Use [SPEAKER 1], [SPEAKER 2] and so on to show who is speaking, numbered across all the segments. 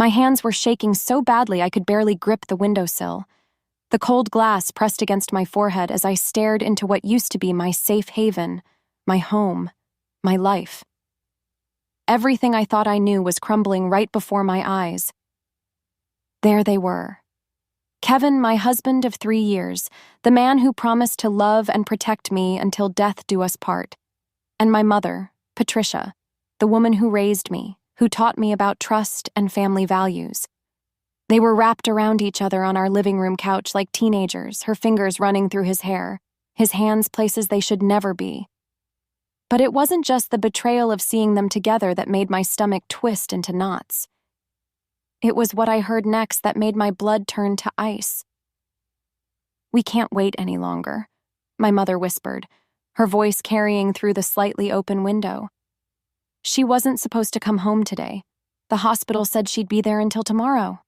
[SPEAKER 1] My hands were shaking so badly I could barely grip the windowsill. The cold glass pressed against my forehead as I stared into what used to be my safe haven, my home, my life. Everything I thought I knew was crumbling right before my eyes. There they were. Kevin, my husband of 3 years, the man who promised to love and protect me until death do us part. And my mother, Patricia, the woman who raised me, who taught me about trust and family values. They were wrapped around each other on our living room couch like teenagers, her fingers running through his hair, his hands places they should never be. But it wasn't just the betrayal of seeing them together that made my stomach twist into knots. It was what I heard next that made my blood turn to ice. "We can't wait any longer," my mother whispered, her voice carrying through the slightly open window. "She wasn't supposed to come home today. The hospital said she'd be there until tomorrow."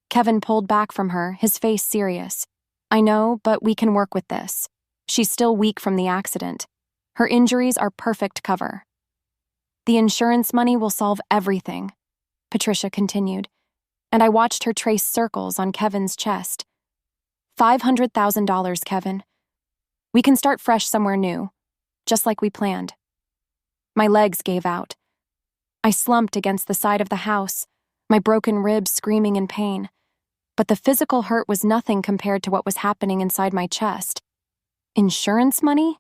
[SPEAKER 1] Kevin pulled back from her, his face serious. "I know, but we can work with this. She's still weak from the accident. Her injuries are perfect cover." "The insurance money will solve everything," Patricia continued, and I watched her trace circles on Kevin's chest. $500,000, Kevin. We can start fresh somewhere new, just like we planned." My legs gave out. I slumped against the side of the house, my broken ribs screaming in pain. But the physical hurt was nothing compared to what was happening inside my chest. Insurance money?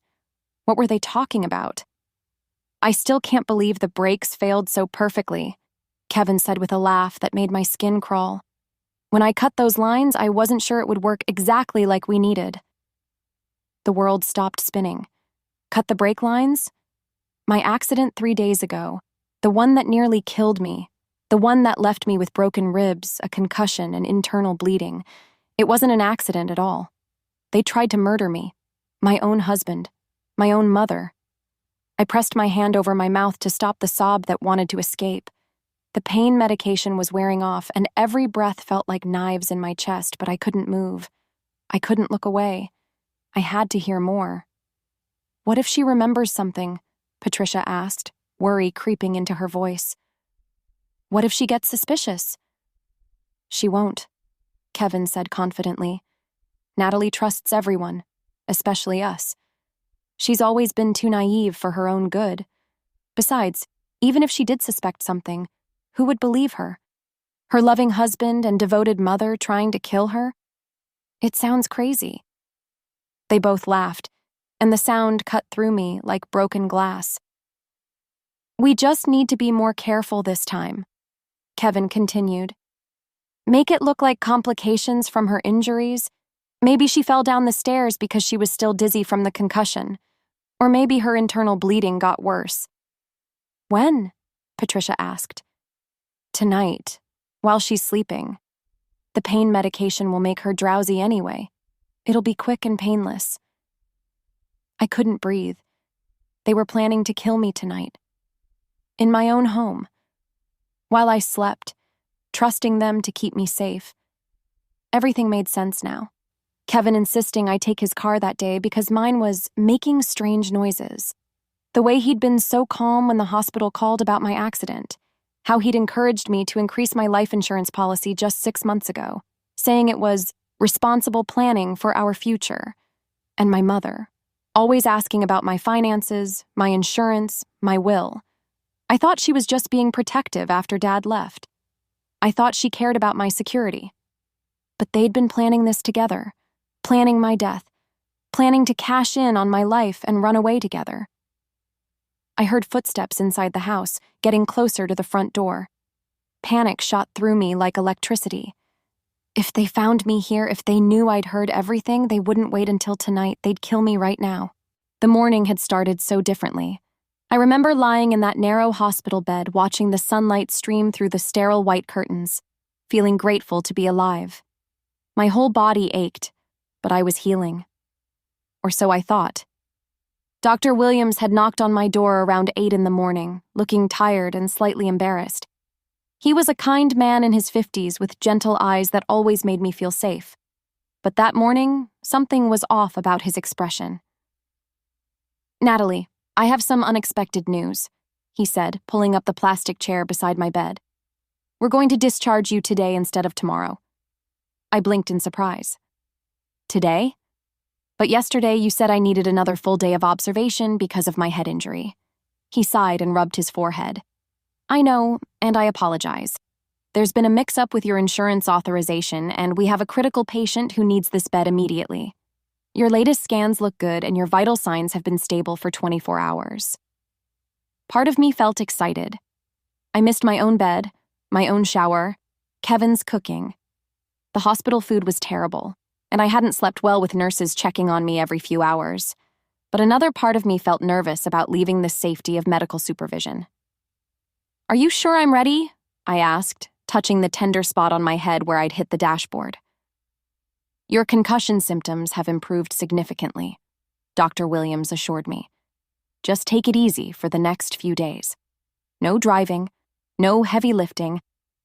[SPEAKER 1] What were they talking about? "I still can't believe the brakes failed so perfectly," Kevin said with a laugh that made my skin crawl. "When I cut those lines, I wasn't sure it would work exactly like we needed." The world stopped spinning. Cut the brake lines? My accident 3 days ago, the one that nearly killed me, the one that left me with broken ribs, a concussion, and internal bleeding. It wasn't an accident at all. They tried to murder me, my own husband, my own mother. I pressed my hand over my mouth to stop the sob that wanted to escape. The pain medication was wearing off, and every breath felt like knives in my chest, but I couldn't move. I couldn't look away. I had to hear more. "What if she remembers something?" Patricia asked, worry creeping into her voice. "What if she gets suspicious?" "She won't," Kevin said confidently. "Natalie trusts everyone, especially us. She's always been too naive for her own good. Besides, even if she did suspect something, who would believe her? Her loving husband and devoted mother trying to kill her? It sounds crazy." They both laughed, and the sound cut through me like broken glass. "We just need to be more careful this time," Kevin continued. "Make it look like complications from her injuries. Maybe she fell down the stairs because she was still dizzy from the concussion. Or maybe her internal bleeding got worse." "When?" Patricia asked. "Tonight, while she's sleeping. The pain medication will make her drowsy anyway. It'll be quick and painless." I couldn't breathe. They were planning to kill me tonight. In my own home. While I slept, trusting them to keep me safe. Everything made sense now. Kevin insisting I take his car that day because mine was making strange noises. The way he'd been so calm when the hospital called about my accident. How he'd encouraged me to increase my life insurance policy just 6 months ago, saying it was responsible planning for our future. And my mother, always asking about my finances, my insurance, my will. I thought she was just being protective after Dad left. I thought she cared about my security. But they'd been planning this together, planning my death, planning to cash in on my life and run away together. I heard footsteps inside the house, getting closer to the front door. Panic shot through me like electricity. If they found me here, if they knew I'd heard everything, they wouldn't wait until tonight. They'd kill me right now. The morning had started so differently. I remember lying in that narrow hospital bed, watching the sunlight stream through the sterile white curtains, feeling grateful to be alive. My whole body ached, but I was healing. Or so I thought. Dr. Williams had knocked on my door around 8 in the morning, looking tired and slightly embarrassed. He was a kind man in his 50s with gentle eyes that always made me feel safe. But that morning, something was off about his expression. "Natalie, I have some unexpected news," he said, pulling up the plastic chair beside my bed. We're going to discharge you today instead of tomorrow." I blinked in surprise. "Today? But yesterday you said I needed another full day of observation because of my head injury." He sighed and rubbed his forehead. "I know, and I apologize. There's been a mix-up with your insurance authorization, and we have a critical patient who needs this bed immediately. Your latest scans look good, and your vital signs have been stable for 24 hours." Part of me felt excited. I missed my own bed, my own shower, Kevin's cooking. The hospital food was terrible, and I hadn't slept well with nurses checking on me every few hours. But another part of me felt nervous about leaving the safety of medical supervision. "Are you sure I'm ready?" I asked, touching the tender spot on my head where I'd hit the dashboard. "Your concussion symptoms have improved significantly," Dr. Williams assured me. "Just take it easy for the next few days. No driving, no heavy lifting,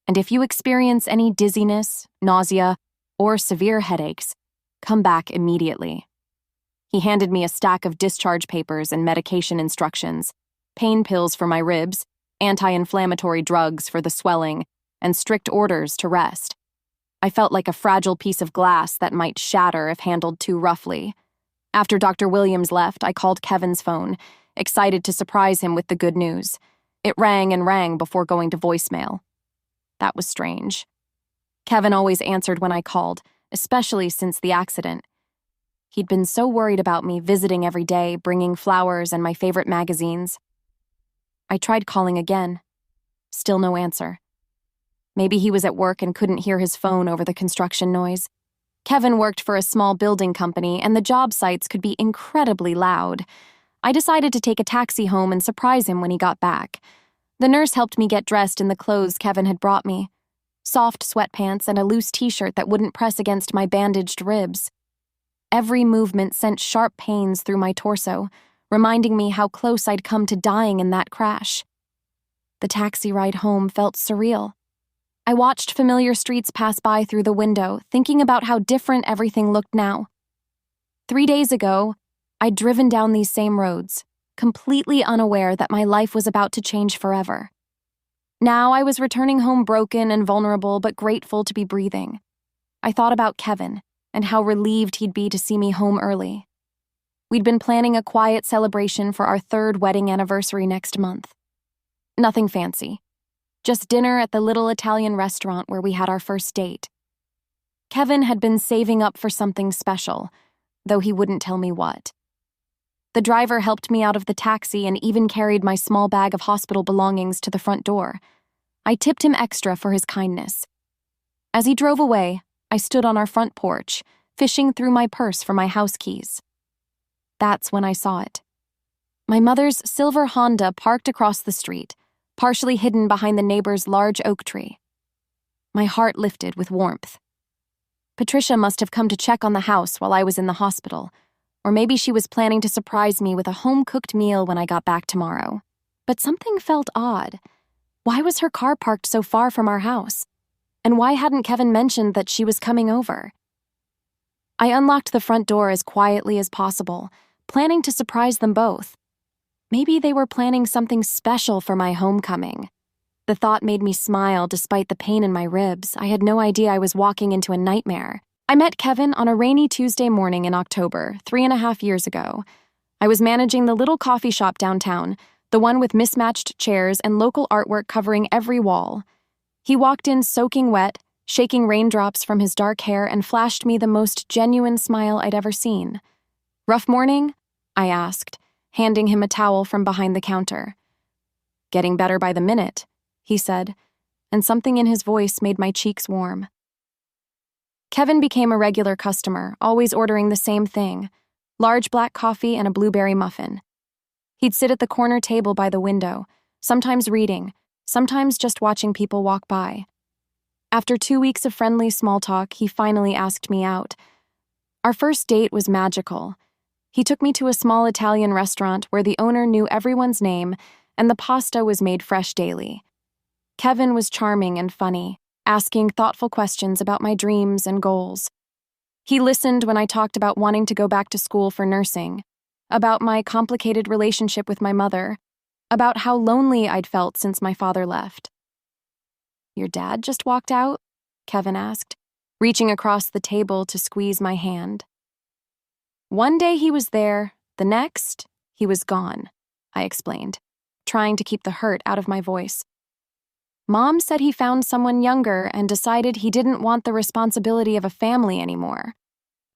[SPEAKER 1] and if you experience any dizziness, nausea, or severe headaches, come back immediately." He handed me a stack of discharge papers and medication instructions, pain pills for my ribs, anti-inflammatory drugs for the swelling, and strict orders to rest. I felt like a fragile piece of glass that might shatter if handled too roughly. After Dr. Williams left, I called Kevin's phone, excited to surprise him with the good news. It rang and rang before going to voicemail. That was strange. Kevin always answered when I called, especially since the accident. He'd been so worried about me visiting every day, bringing flowers and my favorite magazines. I tried calling again. Still no answer. Maybe he was at work and couldn't hear his phone over the construction noise. Kevin worked for a small building company, and the job sites could be incredibly loud. I decided to take a taxi home and surprise him when he got back. The nurse helped me get dressed in the clothes Kevin had brought me. Soft sweatpants and a loose t-shirt that wouldn't press against my bandaged ribs. Every movement sent sharp pains through my torso, reminding me how close I'd come to dying in that crash. The taxi ride home felt surreal. I watched familiar streets pass by through the window, thinking about how different everything looked now. 3 days ago, I'd driven down these same roads, completely unaware that my life was about to change forever. Now I was returning home broken and vulnerable, but grateful to be breathing. I thought about Kevin and how relieved he'd be to see me home early. We'd been planning a quiet celebration for our 3rd wedding anniversary next month. Nothing fancy. Just dinner at the little Italian restaurant where we had our first date. Kevin had been saving up for something special, though he wouldn't tell me what. The driver helped me out of the taxi and even carried my small bag of hospital belongings to the front door. I tipped him extra for his kindness. As he drove away, I stood on our front porch, fishing through my purse for my house keys. That's when I saw it. My mother's silver Honda parked across the street, partially hidden behind the neighbor's large oak tree. My heart lifted with warmth. Patricia must have come to check on the house while I was in the hospital, or maybe she was planning to surprise me with a home-cooked meal when I got back tomorrow. But something felt odd. Why was her car parked so far from our house? And why hadn't Kevin mentioned that she was coming over? I unlocked the front door as quietly as possible, planning to surprise them both. Maybe they were planning something special for my homecoming. The thought made me smile despite the pain in my ribs. I had no idea I was walking into a nightmare. I met Kevin on a rainy Tuesday morning in October, 3.5 years ago. I was managing the little coffee shop downtown, the one with mismatched chairs and local artwork covering every wall. He walked in soaking wet, shaking raindrops from his dark hair, and flashed me the most genuine smile I'd ever seen. "Rough morning?" I asked, handing him a towel from behind the counter. "Getting better by the minute," he said, and something in his voice made my cheeks warm. Kevin became a regular customer, always ordering the same thing: large black coffee and a blueberry muffin. He'd sit at the corner table by the window, sometimes reading, sometimes just watching people walk by. After 2 weeks of friendly small talk, he finally asked me out. Our first date was magical. He took me to a small Italian restaurant where the owner knew everyone's name and the pasta was made fresh daily. Kevin was charming and funny, asking thoughtful questions about my dreams and goals. He listened when I talked about wanting to go back to school for nursing, about my complicated relationship with my mother, about how lonely I'd felt since my father left. Your dad just walked out? Kevin asked, reaching across the table to squeeze my hand. One day he was there, the next, he was gone, I explained, trying to keep the hurt out of my voice. Mom said he found someone younger and decided he didn't want the responsibility of a family anymore.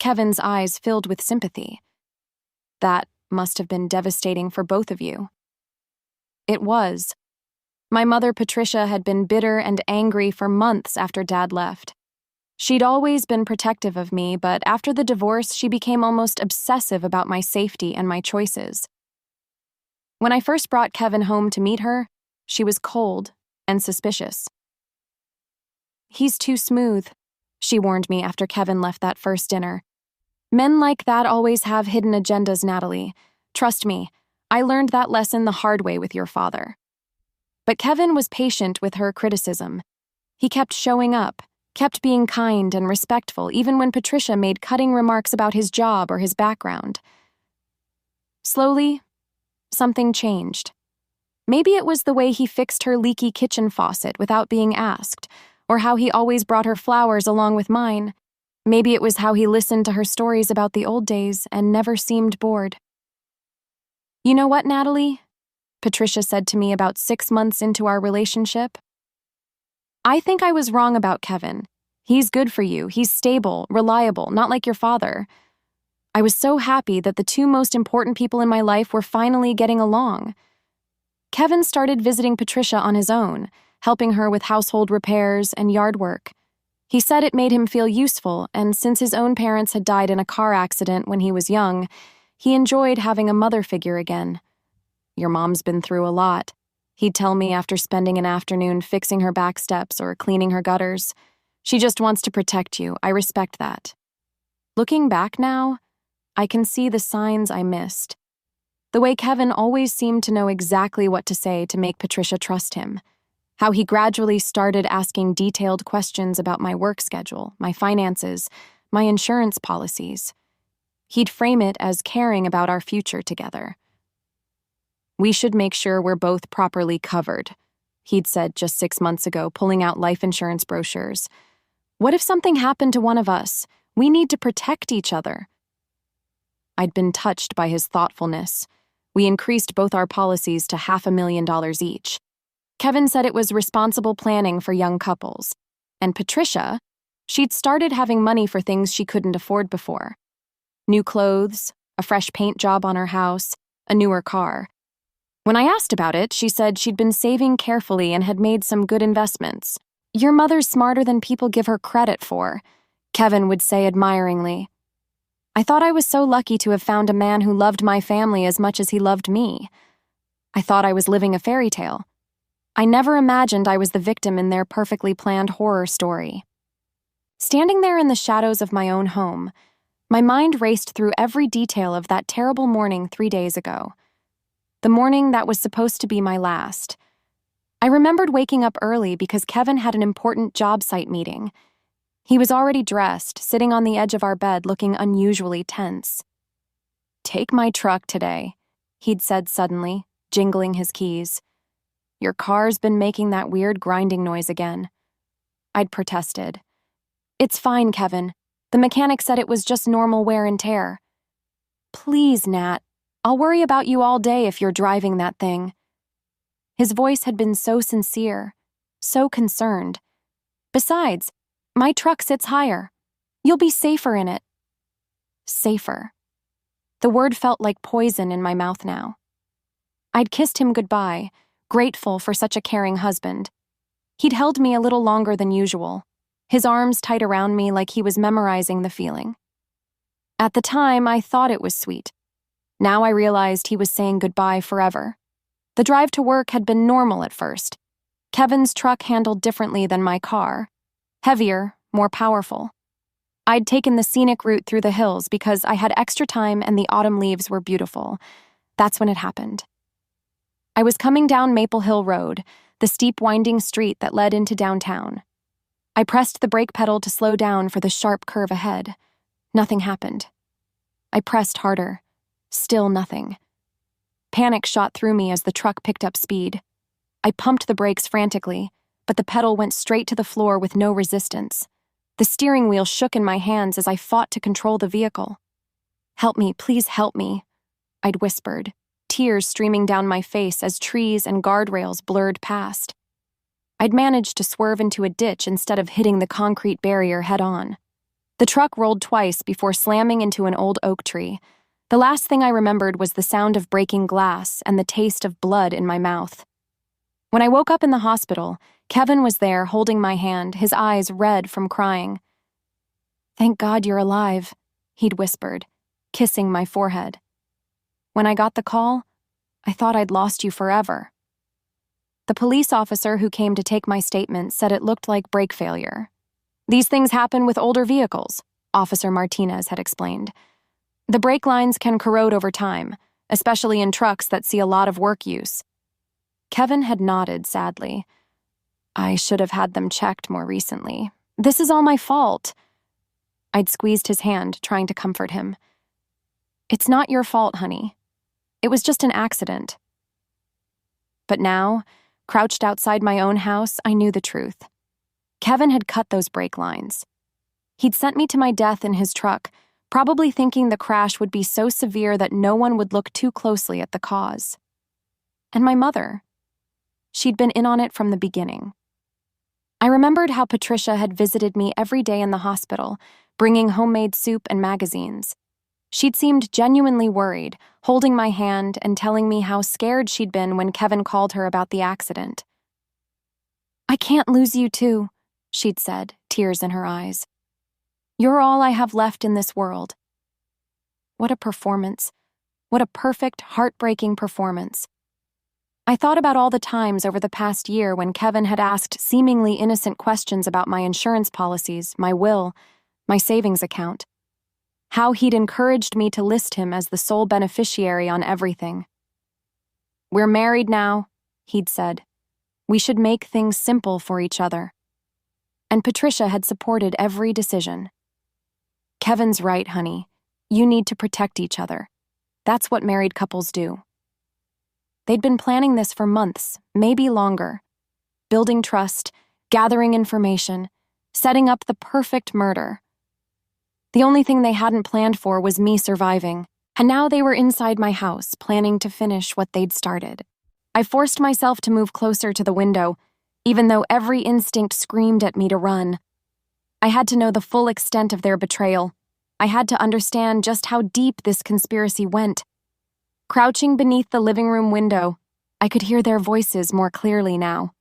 [SPEAKER 1] Kevin's eyes filled with sympathy. That must have been devastating for both of you. It was. My mother, Patricia, had been bitter and angry for months after Dad left. She'd always been protective of me, but after the divorce, she became almost obsessive about my safety and my choices. When I first brought Kevin home to meet her, she was cold and suspicious. "He's too smooth," she warned me after Kevin left that first dinner. "Men like that always have hidden agendas, Natalie. Trust me, I learned that lesson the hard way with your father." But Kevin was patient with her criticism. He kept showing up, kept being kind and respectful, even when Patricia made cutting remarks about his job or his background. Slowly, something changed. Maybe it was the way he fixed her leaky kitchen faucet without being asked, or how he always brought her flowers along with mine. Maybe it was how he listened to her stories about the old days and never seemed bored. "You know what, Natalie?" Patricia said to me about 6 months into our relationship. "I think I was wrong about Kevin. He's good for you. He's stable, reliable, not like your father. I was so happy that the two most important people in my life were finally getting along." Kevin started visiting Patricia on his own, helping her with household repairs and yard work. He said it made him feel useful, and since his own parents had died in a car accident when he was young, he enjoyed having a mother figure again. "Your mom's been through a lot," he'd tell me after spending an afternoon fixing her back steps or cleaning her gutters. "She just wants to protect you. I respect that." Looking back now, I can see the signs I missed. The way Kevin always seemed to know exactly what to say to make Patricia trust him. How he gradually started asking detailed questions about my work schedule, my finances, my insurance policies. He'd frame it as caring about our future together. "We should make sure we're both properly covered," he'd said just 6 months ago, pulling out life insurance brochures. "What if something happened to one of us? We need to protect each other." I'd been touched by his thoughtfulness. We increased both our policies to $500,000 each. Kevin said it was responsible planning for young couples. And Patricia, she'd started having money for things she couldn't afford before. New clothes, a fresh paint job on her house, a newer car. When I asked about it, she said she'd been saving carefully and had made some good investments. "Your mother's smarter than people give her credit for," Kevin would say admiringly. I thought I was so lucky to have found a man who loved my family as much as he loved me. I thought I was living a fairy tale. I never imagined I was the victim in their perfectly planned horror story. Standing there in the shadows of my own home, my mind raced through every detail of that terrible morning 3 days ago. The morning that was supposed to be my last. I remembered waking up early because Kevin had an important job site meeting. He was already dressed, sitting on the edge of our bed looking unusually tense. "Take my truck today," he'd said suddenly, jingling his keys. "Your car's been making that weird grinding noise again." I'd protested. "It's fine, Kevin. The mechanic said it was just normal wear and tear." "Please, Nat. I'll worry about you all day if you're driving that thing." His voice had been so sincere, so concerned. "Besides, my truck sits higher. You'll be safer in it." Safer. The word felt like poison in my mouth now. I'd kissed him goodbye, grateful for such a caring husband. He'd held me a little longer than usual, his arms tight around me like he was memorizing the feeling. At the time, I thought it was sweet. Now I realized he was saying goodbye forever. The drive to work had been normal at first. Kevin's truck handled differently than my car. Heavier, more powerful. I'd taken the scenic route through the hills because I had extra time and the autumn leaves were beautiful. That's when it happened. I was coming down Maple Hill Road, the steep winding street that led into downtown. I pressed the brake pedal to slow down for the sharp curve ahead. Nothing happened. I pressed harder. Still nothing. Panic shot through me as the truck picked up speed. I pumped the brakes frantically, but the pedal went straight to the floor with no resistance. The steering wheel shook in my hands as I fought to control the vehicle. "Help me, please help me," I'd whispered, tears streaming down my face as trees and guardrails blurred past. I'd managed to swerve into a ditch instead of hitting the concrete barrier head-on. The truck rolled twice before slamming into an old oak tree. The last thing I remembered was the sound of breaking glass and the taste of blood in my mouth. When I woke up in the hospital, Kevin was there holding my hand, his eyes red from crying. "Thank God you're alive," he'd whispered, kissing my forehead. "When I got the call, I thought I'd lost you forever." The police officer who came to take my statement said it looked like brake failure. "These things happen with older vehicles," Officer Martinez had explained. "The brake lines can corrode over time, especially in trucks that see a lot of work use." Kevin had nodded sadly. "I should have had them checked more recently. This is all my fault." I'd squeezed his hand, trying to comfort him. "It's not your fault, honey. It was just an accident." But now, crouched outside my own house, I knew the truth. Kevin had cut those brake lines. He'd sent me to my death in his truck, probably thinking the crash would be so severe that no one would look too closely at the cause. And my mother. She'd been in on it from the beginning. I remembered how Patricia had visited me every day in the hospital, bringing homemade soup and magazines. She'd seemed genuinely worried, holding my hand and telling me how scared she'd been when Kevin called her about the accident. "I can't lose you too," she'd said, tears in her eyes. "You're all I have left in this world." What a performance. What a perfect, heartbreaking performance. I thought about all the times over the past year when Kevin had asked seemingly innocent questions about my insurance policies, my will, my savings account. How he'd encouraged me to list him as the sole beneficiary on everything. "We're married now," he'd said. "We should make things simple for each other." And Patricia had supported every decision. "Kevin's right, honey. You need to protect each other. That's what married couples do." They'd been planning this for months, maybe longer. Building trust, gathering information, setting up the perfect murder. The only thing they hadn't planned for was me surviving, and now they were inside my house, planning to finish what they'd started. I forced myself to move closer to the window, even though every instinct screamed at me to run. I had to know the full extent of their betrayal. I had to understand just how deep this conspiracy went. Crouching beneath the living room window, I could hear their voices more clearly now.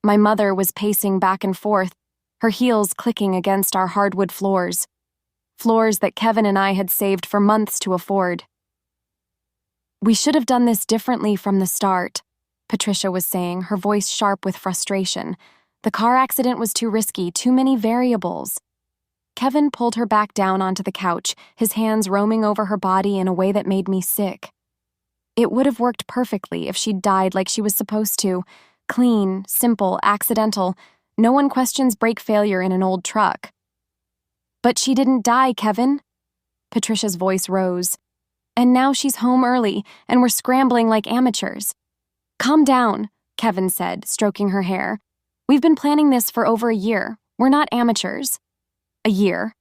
[SPEAKER 1] My mother was pacing back and forth, her heels clicking against our hardwood floors that Kevin and I had saved for months to afford. "We should have done this differently from the start," Patricia was saying, her voice sharp with frustration. "The car accident was too risky, too many variables." Kevin pulled her back down onto the couch, his hands roaming over her body in a way that made me sick. "It would have worked perfectly if she'd died like she was supposed to. Clean, simple, accidental. No one questions brake failure in an old truck." "But she didn't die, Kevin." Patricia's voice rose. "And now she's home early, and we're scrambling like amateurs." "Calm down," Kevin said, stroking her hair. "We've been planning this for over a year. We're not amateurs." A year.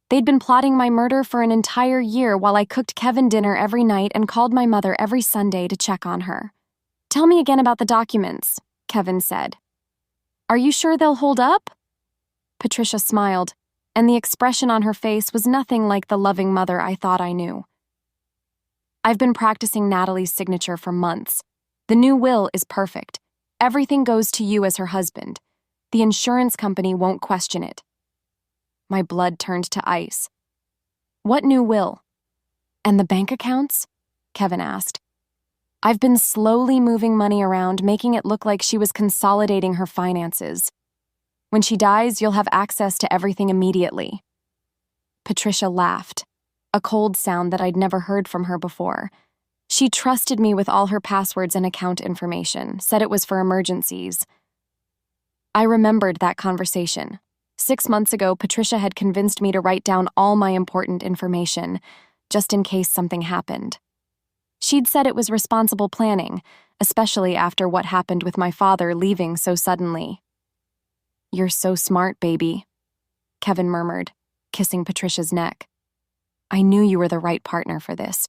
[SPEAKER 1] They'd been plotting my murder for an entire year while I cooked Kevin dinner every night and called my mother every Sunday to check on her. "Tell me again about the documents," Kevin said. "Are you sure they'll hold up?" Patricia smiled, and the expression on her face was nothing like the loving mother I thought I knew. "I've been practicing Natalie's signature for months. The new will is perfect. Everything goes to you as her husband. The insurance company won't question it." My blood turned to ice. "What new will?" "And the bank accounts?" Kevin asked. "I've been slowly moving money around, making it look like she was consolidating her finances. When she dies, you'll have access to everything immediately." Patricia laughed, a cold sound that I'd never heard from her before. She trusted me with all her passwords and account information, said it was for emergencies. I remembered that conversation. 6 months ago, Patricia had convinced me to write down all my important information, just in case something happened. She'd said it was responsible planning, especially after what happened with my father leaving so suddenly. "You're so smart, baby," Kevin murmured, kissing Patricia's neck. "I knew you were the right partner for this."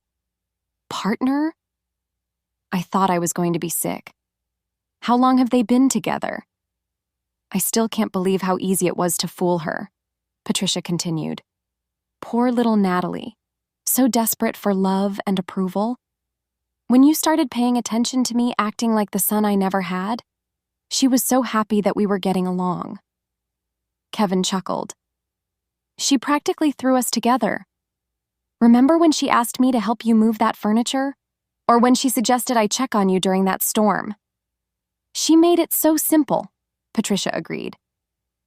[SPEAKER 1] Partner? I thought I was going to be sick. How long have they been together? I still can't believe how easy it was to fool her, Patricia continued. Poor little Natalie, so desperate for love and approval. When you started paying attention to me acting like the son I never had, she was so happy that we were getting along. Kevin chuckled. She practically threw us together. Remember when she asked me to help you move that furniture? Or when she suggested I check on you during that storm? She made it so simple, Patricia agreed.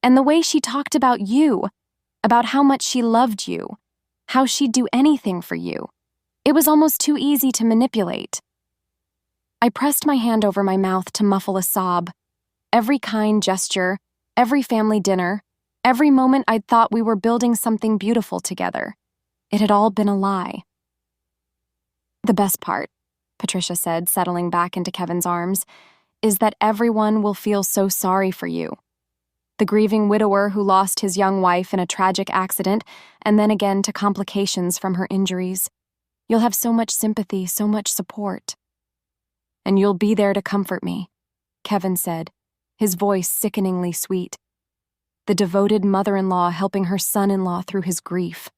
[SPEAKER 1] And the way she talked about you, about how much she loved you, how she'd do anything for you, it was almost too easy to manipulate. I pressed my hand over my mouth to muffle a sob. Every kind gesture, every family dinner, every moment I'd thought we were building something beautiful together. It had all been a lie. The best part, Patricia said, settling back into Kevin's arms, is that everyone will feel so sorry for you. The grieving widower who lost his young wife in a tragic accident and then again to complications from her injuries. You'll have so much sympathy, so much support. And you'll be there to comfort me, Kevin said, his voice sickeningly sweet. The devoted mother-in-law helping her son-in-law through his grief.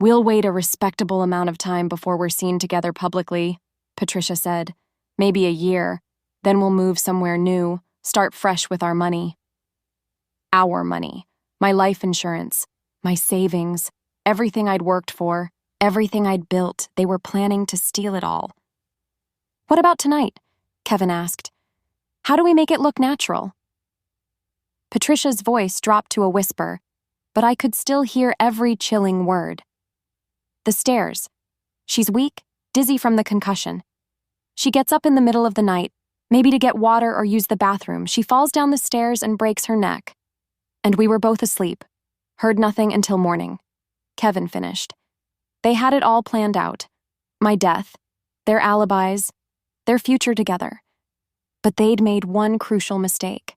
[SPEAKER 1] We'll wait a respectable amount of time before we're seen together publicly, Patricia said. Maybe a year. Then we'll move somewhere new, start fresh with our money. Our money. My life insurance. My savings. Everything I'd worked for. Everything I'd built. They were planning to steal it all. What about tonight? Kevin asked. How do we make it look natural? Patricia's voice dropped to a whisper, but I could still hear every chilling word. The stairs. She's weak, dizzy from the concussion. She gets up in the middle of the night, maybe to get water or use the bathroom. She falls down the stairs and breaks her neck. And we were both asleep. Heard nothing until morning. Kevin finished. They had it all planned out. My death, their alibis, their future together. But they'd made one crucial mistake.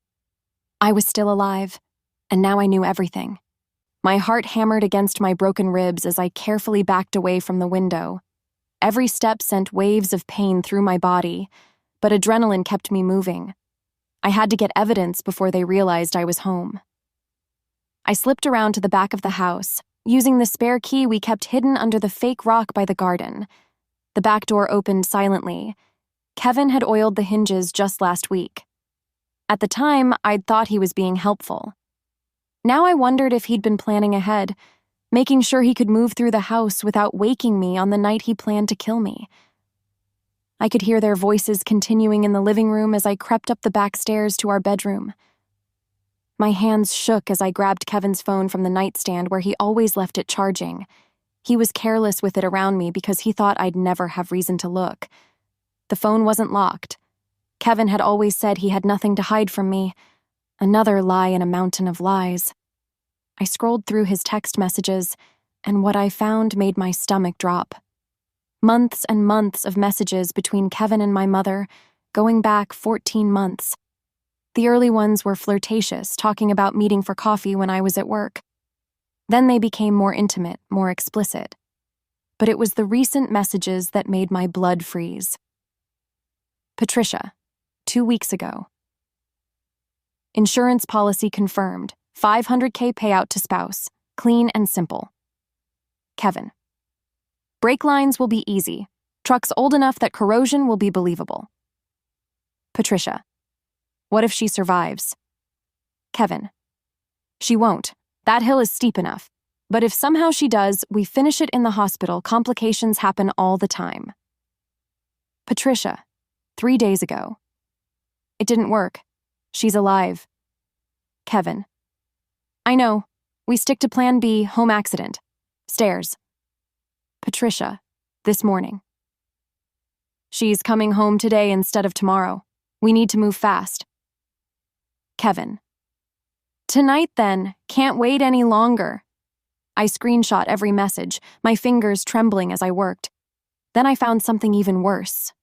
[SPEAKER 1] I was still alive, and now I knew everything. My heart hammered against my broken ribs as I carefully backed away from the window. Every step sent waves of pain through my body, but adrenaline kept me moving. I had to get evidence before they realized I was home. I slipped around to the back of the house, using the spare key we kept hidden under the fake rock by the garden. The back door opened silently. Kevin had oiled the hinges just last week. At the time, I'd thought he was being helpful. Now I wondered if he'd been planning ahead, making sure he could move through the house without waking me on the night he planned to kill me. I could hear their voices continuing in the living room as I crept up the back stairs to our bedroom. My hands shook as I grabbed Kevin's phone from the nightstand where he always left it charging. He was careless with it around me because he thought I'd never have reason to look. The phone wasn't locked. Kevin had always said he had nothing to hide from me. Another lie in a mountain of lies. I scrolled through his text messages, and what I found made my stomach drop. Months and months of messages between Kevin and my mother, going back 14 months. The early ones were flirtatious, talking about meeting for coffee when I was at work. Then they became more intimate, more explicit. But it was the recent messages that made my blood freeze. Patricia, 2 weeks ago. Insurance policy confirmed. $500K payout to spouse. Clean and simple. Kevin. Brake lines will be easy. Trucks old enough that corrosion will be believable. Patricia. What if she survives? Kevin. She won't. That hill is steep enough. But if somehow she does, we finish it in the hospital. Complications happen all the time. Patricia. 3 days ago. It didn't work. She's alive. Kevin. I know. We stick to plan B, home accident. Stairs. Patricia. This morning. She's coming home today instead of tomorrow. We need to move fast. Kevin. Tonight then. Can't wait any longer. I screenshot every message, my fingers trembling as I worked. Then I found something even worse.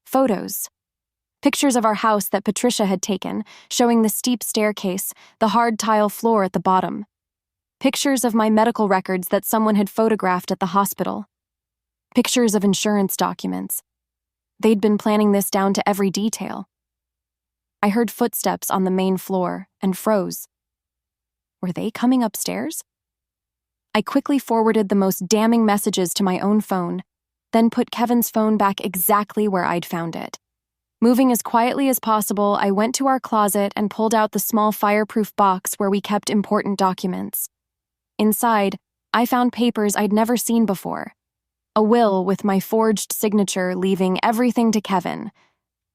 [SPEAKER 1] Photos. Pictures of our house that Patricia had taken, showing the steep staircase, the hard tile floor at the bottom. Pictures of my medical records that someone had photographed at the hospital. Pictures of insurance documents. They'd been planning this down to every detail. I heard footsteps on the main floor and froze. Were they coming upstairs? I quickly forwarded the most damning messages to my own phone, then put Kevin's phone back exactly where I'd found it. Moving as quietly as possible, I went to our closet and pulled out the small fireproof box where we kept important documents. Inside, I found papers I'd never seen before. A will with my forged signature leaving everything to Kevin.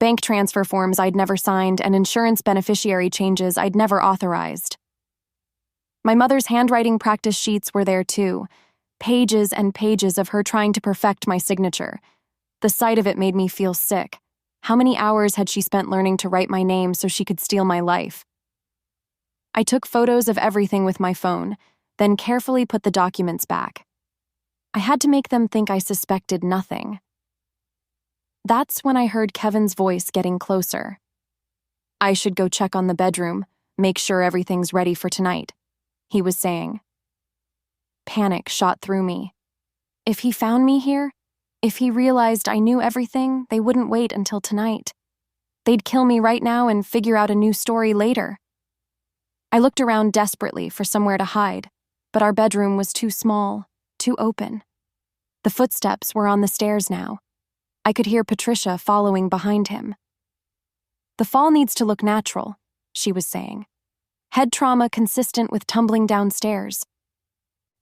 [SPEAKER 1] Bank transfer forms I'd never signed and insurance beneficiary changes I'd never authorized. My mother's handwriting practice sheets were there too. Pages and pages of her trying to perfect my signature. The sight of it made me feel sick. How many hours had she spent learning to write my name so she could steal my life? I took photos of everything with my phone, then carefully put the documents back. I had to make them think I suspected nothing. That's when I heard Kevin's voice getting closer. I should go check on the bedroom, make sure everything's ready for tonight, he was saying. Panic shot through me. If he found me here, if he realized I knew everything, they wouldn't wait until tonight. They'd kill me right now and figure out a new story later. I looked around desperately for somewhere to hide, but our bedroom was too small, too open. The footsteps were on the stairs now. I could hear Patricia following behind him. The fall needs to look natural, she was saying. Head trauma consistent with tumbling downstairs.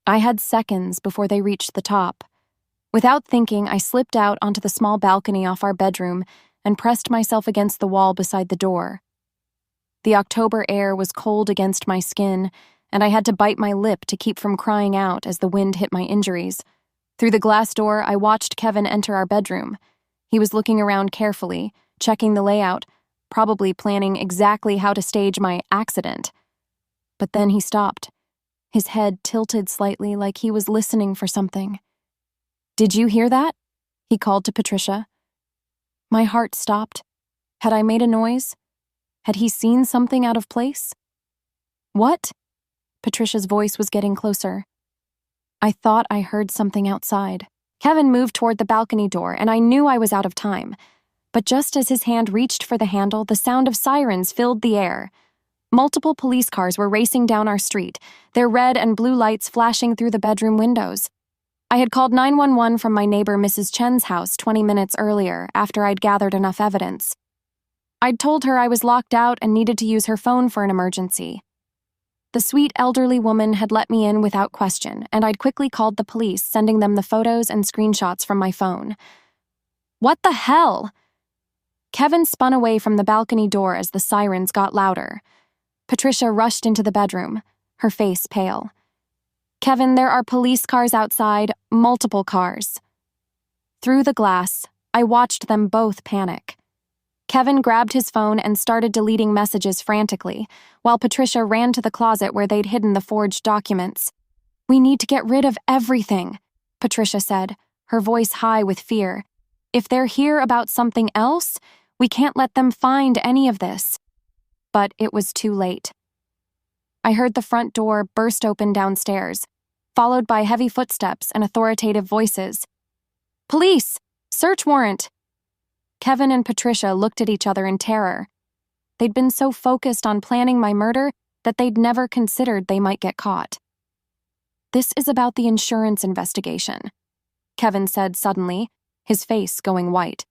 [SPEAKER 1] I had seconds before they reached the top. Without thinking, I slipped out onto the small balcony off our bedroom and pressed myself against the wall beside the door. The October air was cold against my skin, and I had to bite my lip to keep from crying out as the wind hit my injuries. Through the glass door, I watched Kevin enter our bedroom. He was looking around carefully, checking the layout, probably planning exactly how to stage my accident. But then he stopped, his head tilted slightly like he was listening for something. "Did you hear that?" he called to Patricia. My heart stopped. Had I made a noise? Had he seen something out of place? "What?" Patricia's voice was getting closer. I thought I heard something outside. Kevin moved toward the balcony door, and I knew I was out of time. But just as his hand reached for the handle, the sound of sirens filled the air. Multiple police cars were racing down our street, their red and blue lights flashing through the bedroom windows. I had called 911 from my neighbor Mrs. Chen's house 20 minutes earlier, after I'd gathered enough evidence. I'd told her I was locked out and needed to use her phone for an emergency. The sweet elderly woman had let me in without question, and I'd quickly called the police, sending them the photos and screenshots from my phone. What the hell? Kevin spun away from the balcony door as the sirens got louder. Patricia rushed into the bedroom, her face pale. "Kevin, there are police cars outside, multiple cars." Through the glass, I watched them both panic. Kevin grabbed his phone and started deleting messages frantically, while Patricia ran to the closet where they'd hidden the forged documents. "We need to get rid of everything," Patricia said, her voice high with fear. "If they're here about something else, we can't let them find any of this." But it was too late. I heard the front door burst open downstairs, followed by heavy footsteps and authoritative voices. "Police! Search warrant!" Kevin and Patricia looked at each other in terror. They'd been so focused on planning my murder that they'd never considered they might get caught. "This is about the insurance investigation," Kevin said suddenly, his face going white.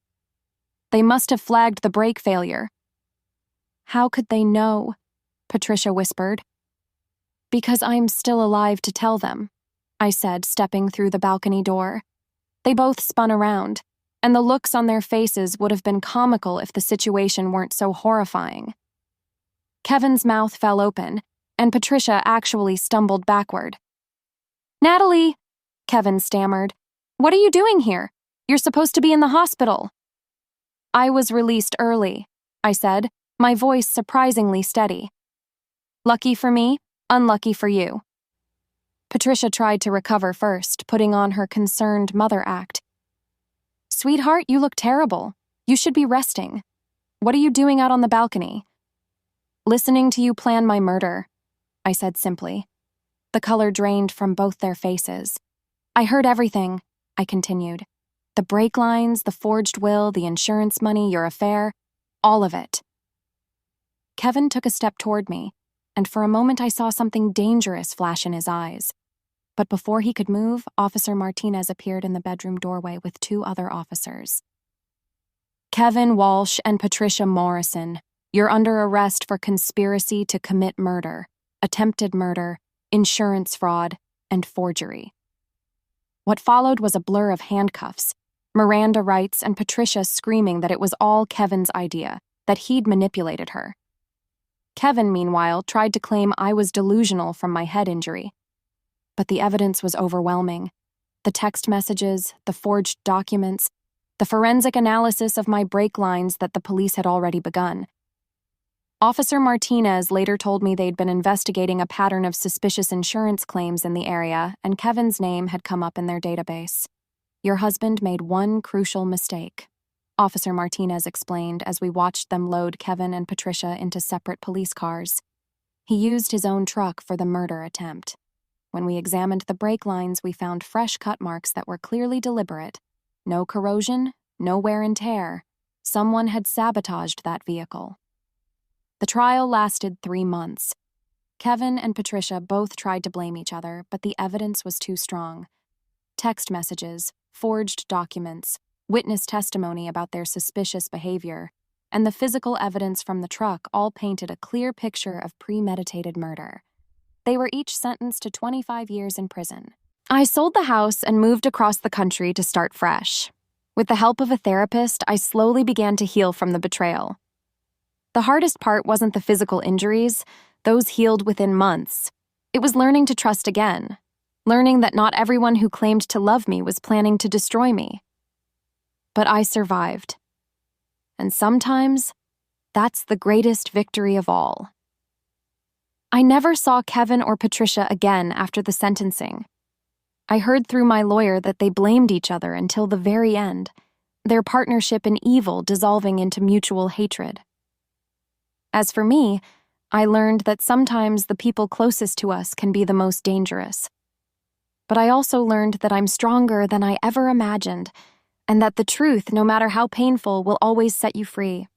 [SPEAKER 1] "They must have flagged the brake failure." "How could they know?" Patricia whispered. "Because I'm still alive to tell them," I said, stepping through the balcony door. They both spun around, and the looks on their faces would have been comical if the situation weren't so horrifying. Kevin's mouth fell open, and Patricia actually stumbled backward. "Natalie," Kevin stammered, "what are you doing here? You're supposed to be in the hospital." "I was released early," I said, my voice surprisingly steady. "Lucky for me, unlucky for you." Patricia tried to recover first, putting on her concerned mother act. "Sweetheart, you look terrible. You should be resting." What are you doing out on the balcony? Listening to you plan my murder, I said simply. The color drained from both their faces. I heard everything, I continued. The brake lines, the forged will, the insurance money, your affair, all of it. Kevin took a step toward me, and for a moment I saw something dangerous flash in his eyes. But before he could move, Officer Martinez appeared in the bedroom doorway with 2 other officers. Kevin Walsh and Patricia Morrison, you're under arrest for conspiracy to commit murder, attempted murder, insurance fraud, and forgery. What followed was a blur of handcuffs, Miranda rights, and Patricia screaming that it was all Kevin's idea, that he'd manipulated her. Kevin, meanwhile, tried to claim I was delusional from my head injury. But the evidence was overwhelming. The text messages, the forged documents, the forensic analysis of my brake lines that the police had already begun. Officer Martinez later told me they'd been investigating a pattern of suspicious insurance claims in the area, and Kevin's name had come up in their database. Your husband made one crucial mistake, Officer Martinez explained as we watched them load Kevin and Patricia into separate police cars. He used his own truck for the murder attempt. When we examined the brake lines, we found fresh cut marks that were clearly deliberate. No corrosion, no wear and tear. Someone had sabotaged that vehicle. The trial lasted 3 months. Kevin and Patricia both tried to blame each other, but the evidence was too strong. Text messages, forged documents, witness testimony about their suspicious behavior, and the physical evidence from the truck all painted a clear picture of premeditated murder. They were each sentenced to 25 years in prison. I sold the house and moved across the country to start fresh. With the help of a therapist, I slowly began to heal from the betrayal. The hardest part wasn't the physical injuries. Those healed within months. It was learning to trust again, learning that not everyone who claimed to love me was planning to destroy me. But I survived. And sometimes, that's the greatest victory of all. I never saw Kevin or Patricia again after the sentencing. I heard through my lawyer that they blamed each other until the very end, their partnership in evil dissolving into mutual hatred. As for me, I learned that sometimes the people closest to us can be the most dangerous. But I also learned that I'm stronger than I ever imagined, and that the truth, no matter how painful, will always set you free.